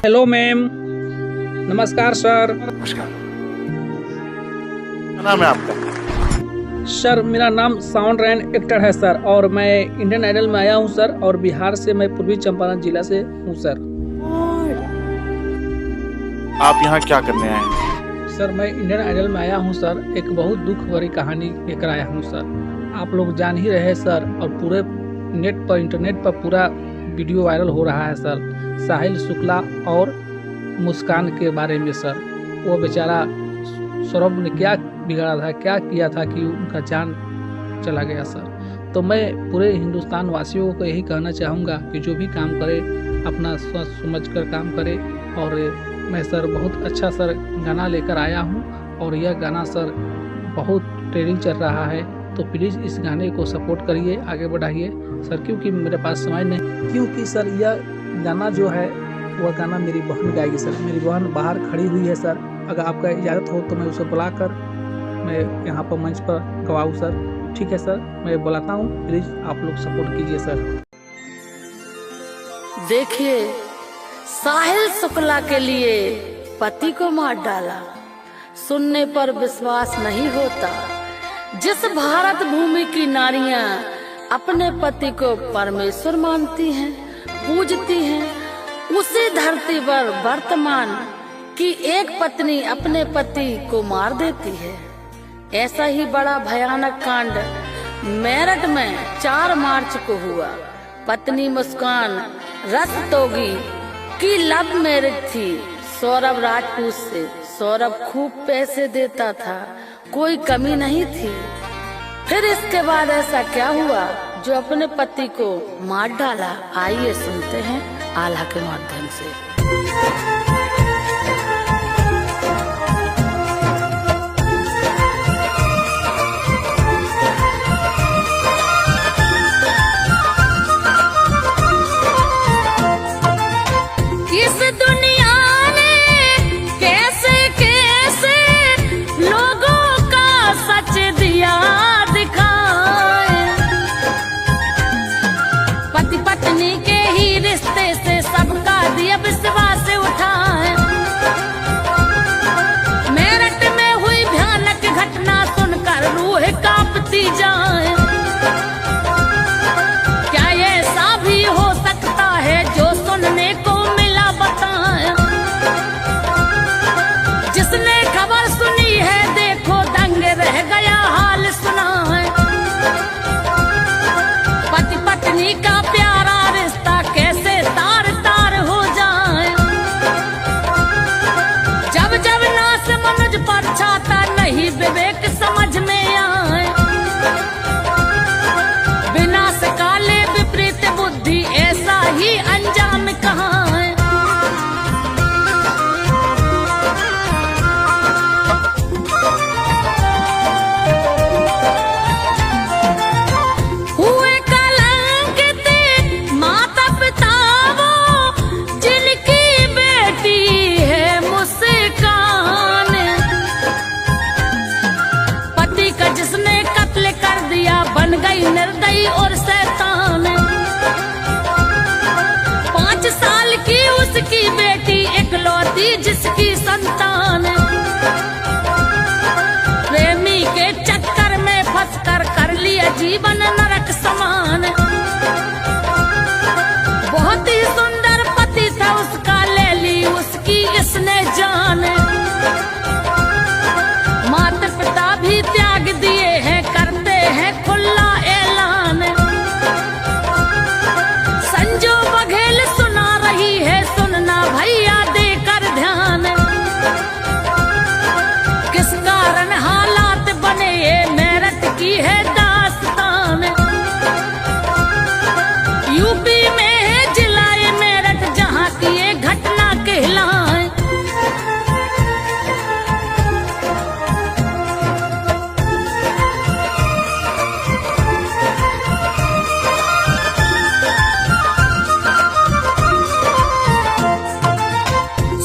Hello ma'am, नमस्कार sir. नमस्कार। क्या नाम है आपका? सर मेरा नाम साउंड रैन एक्टर है सर, और मैं इंडियन आइडल में आया हूँ सर, और बिहार से मैं पूर्वी चंपारण जिला से हूँ सर। आप यहाँ क्या करने आए हैं? सर मैं इंडियन आइडल में आया हूँ सर, एक बहुत दुख भरी कहानी लेकर आया हूँ सर। आप लोग जान ही रहे सर, और पूरे नेट पर इंटरनेट पर पूरा वीडियो वायरल हो रहा है सर, साहिल शुक्ला और मुस्कान के बारे में सर। वो बेचारा सौरभ ने क्या बिगाड़ा था, क्या किया था कि उनका जान चला गया सर। तो मैं पूरे हिंदुस्तान वासियों को यही कहना चाहूँगा कि जो भी काम करे अपना सोच समझ कर काम करे। और मैं सर बहुत अच्छा सर गाना लेकर आया हूँ, और यह गाना सर बहुत ट्रेंडिंग चल रहा है, तो प्लीज़ इस गाने को सपोर्ट करिए, आगे बढ़ाइए सर। क्योंकि मेरे पास समय नहीं, क्योंकि सर यह गाना जो है वह गाना मेरी बहन गाएगी सर। मेरी बहन बाहर खड़ी हुई है सर, अगर आपका इजाज़त हो तो मैं उसे बुलाकर मैं यहाँ पर मंच पर गवाऊँ सर। ठीक है सर, मैं बुलाता हूँ, प्लीज़ आप लोग सपोर्ट कीजिए सर। देखिए, साहिल शुक्ला के लिए पति को मार डाला, सुनने पर विश्वास नहीं होता। जिस भारत भूमि की नारियां अपने पति को परमेश्वर मानती हैं, पूजती हैं, उसी धरती पर वर्तमान की एक पत्नी अपने पति को मार देती है। ऐसा ही बड़ा भयानक कांड मेरठ में 4 मार्च को हुआ। पत्नी मुस्कान रस्तोगी की लव मैरिज थी सौरभ राजपूत से। सौरभ खूब पैसे देता था, कोई कमी नहीं थी। फिर इसके बाद ऐसा क्या हुआ जो अपने पति को मार डाला? आइए सुनते हैं आल्हा के माध्यम से। इस दुनिया ने कैसे कैसे लोगों का सच दिया दिखाए। पति पत्नी के ही रिश्ते से सबका दिया विश्वास उठाए। मेरठ में हुई भयानक घटना सुनकर रूह कांपती जाए। क्या ऐसा भी हो सकता है जो सुनने को मिला बताए? जिसने खबर सुनी है देखो दंग रह गया हाल सुना है। पति पत्नी का प्यारा रिश्ता कैसे तार तार हो जाए। जब जब नास मनुज पर छाता नहीं विवेक समझ में आए। विनाश काले विपरीत बुद्धि ऐसा ही अंजाम कहाँ है। हुए कलंकित माता पिता वो जिनकी बेटी है मुस्कान। पति का जिसने कत्ल कर दिया बन गई निर्दयी और शैतान। 5 साल की उसकी बेटी इकलौती जिसकी संतान। प्रेमी के चक्कर में फंसकर कर लिया जीवन नरक समान। बहुत ही सुंदर पति था उसका, ले ली उसकी इसने जान। माता पिता भी त्याग दिए हैं, करते हैं खुला ऐलान। संजू बघेल सुना रही है, सुनना भैया देकर ध्यान। किस कारण हालात बने ये मेरठ की है दास्तान। यूपी में है जिला ये मेरठ जहाँ की ये घटना कहलाए।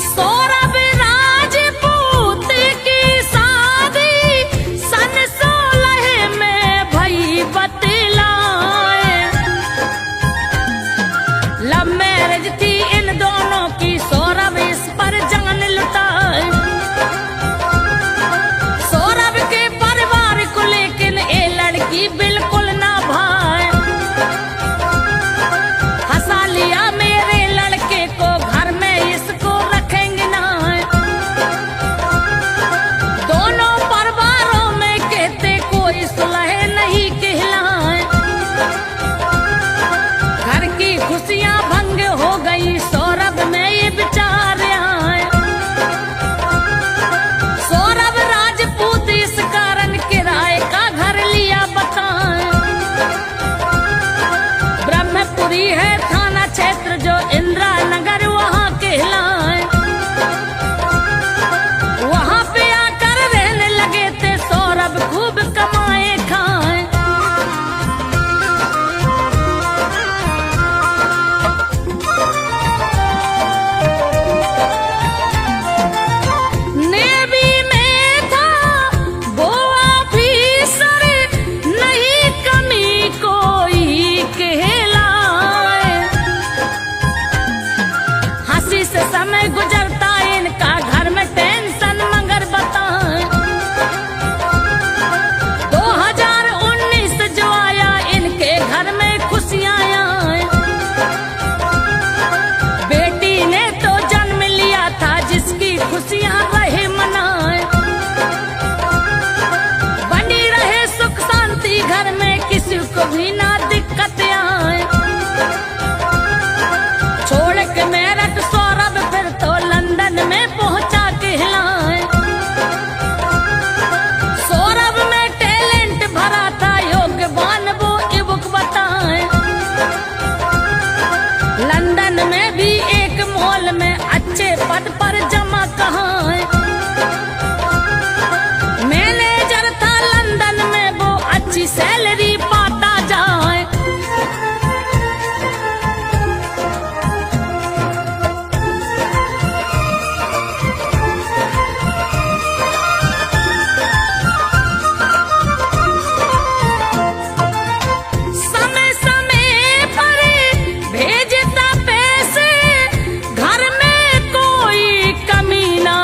सौरभ राजपूत की शादी सन 16 में भई बतलाए। लव मैरिज थी इन दोनों की, सौरभ क्षेत्र जो इंदिरा नगर वहाँ कहलाए, वहाँ पे आकर रहने लगे थे सौरभ, खूब कमाए खाए। नेवी में था वो ऑफिसर, नहीं कमी कोई कहलाए। हंसी से समय गुजरता इनका, घर में टेंशन मगर बताएं। 2019 जो आया इनके घर में खुशियां आए। बेटी ने तो जन्म लिया था जिसकी खुशियां रहे मनाए। बनी रहे सुख शांति घर में, किसी को भी ना दिक्कत आए। छोड़ के मेरठ सौरभ फिर तो लंदन में पहुंचा कहलाए। सौरभ में टैलेंट भरा था, योग्यवान वो युवक बताए। लंदन में भी एक मॉल में अच्छे पद पर जमा कहाए। मैनेजर था लंदन में वो, अच्छी सैलरी पाता जाए। समय समय पर भेजता पैसे, घर में कोई कमी ना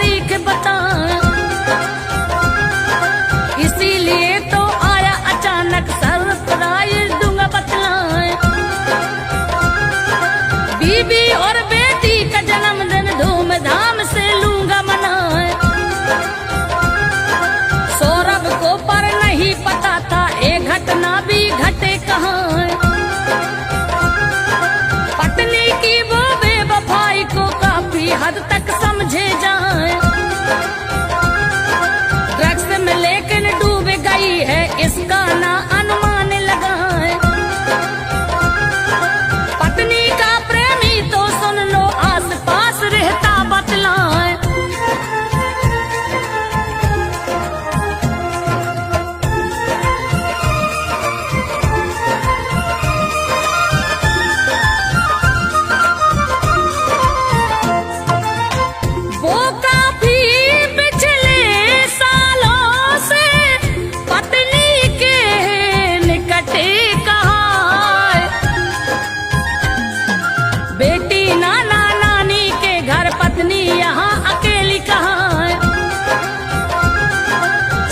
तारीख बताएं। इसीलिए तो आया अचानक सरप्राइज दूंगा बतलाएं। बीबी और बेटी का जन्मदिन धूमधाम से लूंगा मनाएं। सौरभ को पर नहीं पता था ये घटना भी घटे कहाँ है। पत्नी की वो बेवफाई को काफी हद तक समझे जाए। ड्रग्स में लेकिन डूब गई है इसका ना अनुमान लगाए। पत्नी का प्रेमी तो सुन लो आस पास रहता बतलाए। वो काफी पिछले सालों से पत्नी के निकट कहा है। बेटी नाना नानी के घर पत्नी यहाँ अकेली कहाँ है।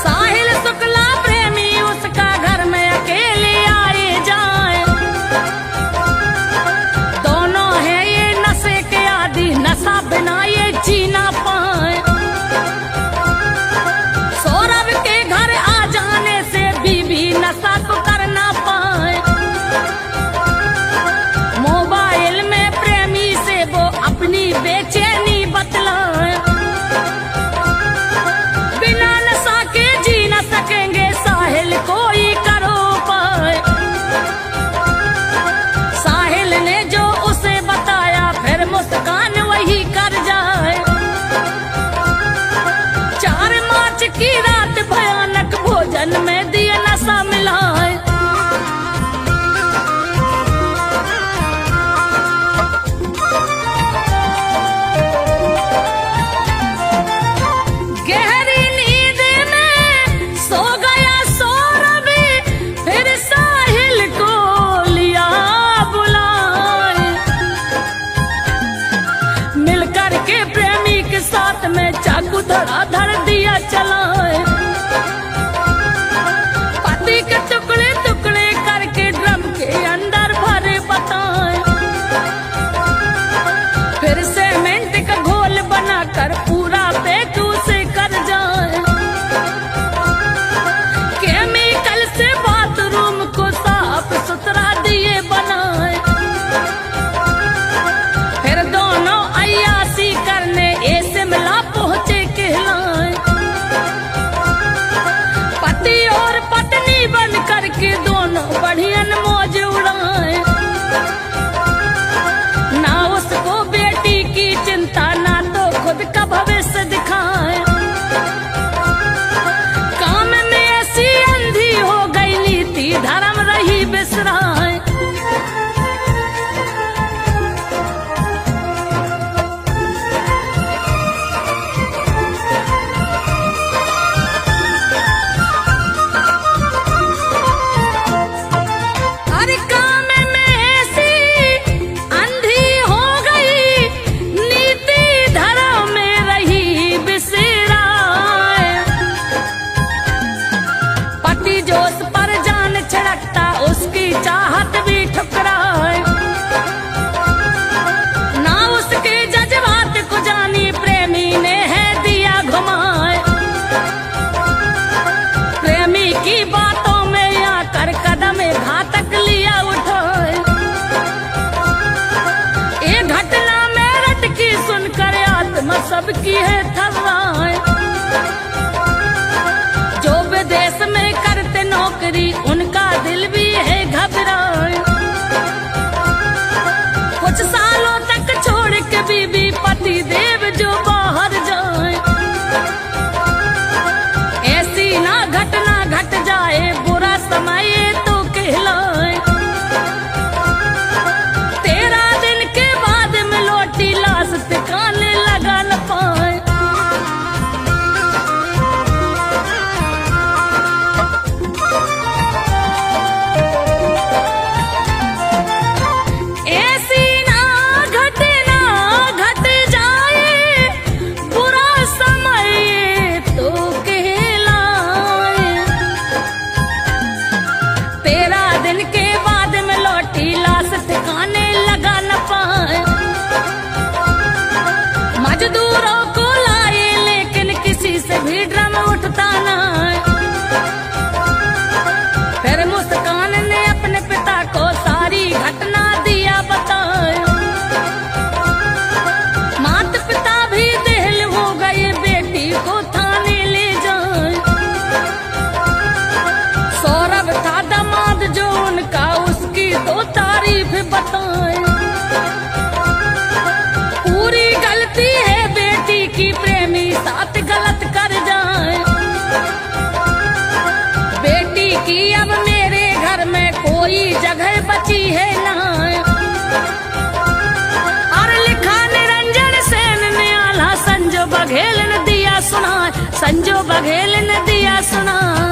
साहिल शुक्ला प्रेमी उसका घर में अकेले आए जाए। दोनों है ये नशे के आदि, नशा बिना ये जीना पाए। सौरभ के घर आ जाने से बीबी नशा तो कर ना पाए। मोबाइल में प्रेमी से वो अपनी बेचैनी बतलाए। बिना नशा के जी न सकेंगे साहिल कोई करो पाए। साहिल ने जो उसे बताया फिर मुस्कान वही कर जाए। 4 मार्च की रात भयानक भोजन में दिया नशा मिलाए। गहरी नींद में सो गया सौरभ, फिर साहिल को लिया बुलाए। मिलकर के प्रेमी के साथ में चाकू धड़ाधड़ दिया चलाए। पति के टुकड़े टुकड़े करके ड्रम के अंदर भरे बताए। फिर सीमेंट का घोल बनाकर पूरा पेट उसे कर जाए। केमिकल से बाथरूम को साफ सुथरा दिए बनाए। फिर दोनों अय्यासी करने ए शिमला पहुंचे कहलाए। पति और पत्नी बन करके दोनों बढ़ियन मौज उड़ाए। ना उसको बेटी की चिंता ना तो खुद का भविष्य दिखाए। काम में ऐसी अंधी हो गई नीति धर्म रही बिसराए। हर काम में ऐसी अंधी हो गई नीति धर्म में रही बिसराए। पति जो उस पर जान छिड़कता उसकी चाहत भी ठुकराए। ना उसके जज्बात को जानी प्रेमी ने है दिया घुमाए। प्रेमी की बातों में आकर कदम घातक लिया उठाए। ये घटना में रटकी सुनकर आत्मा सबकी है थर्राए। जो विदेश में करते नौकरी उनका दिल भी है घबराए। कुछ सालों तक छोड़ के बीबी पति देव जो बाहर जाए। ऐसी ना घटना घट जाए बुरा समय तो कहलाए। 13 दिन के बाद में लौटी लाश ठिकाने लगा न पाए। कोई जगह बची है ना। और लिखा निरंजन सेन ने आला, संजो बघेल ने दिया सुना, संजो बघेल ने दिया सुना।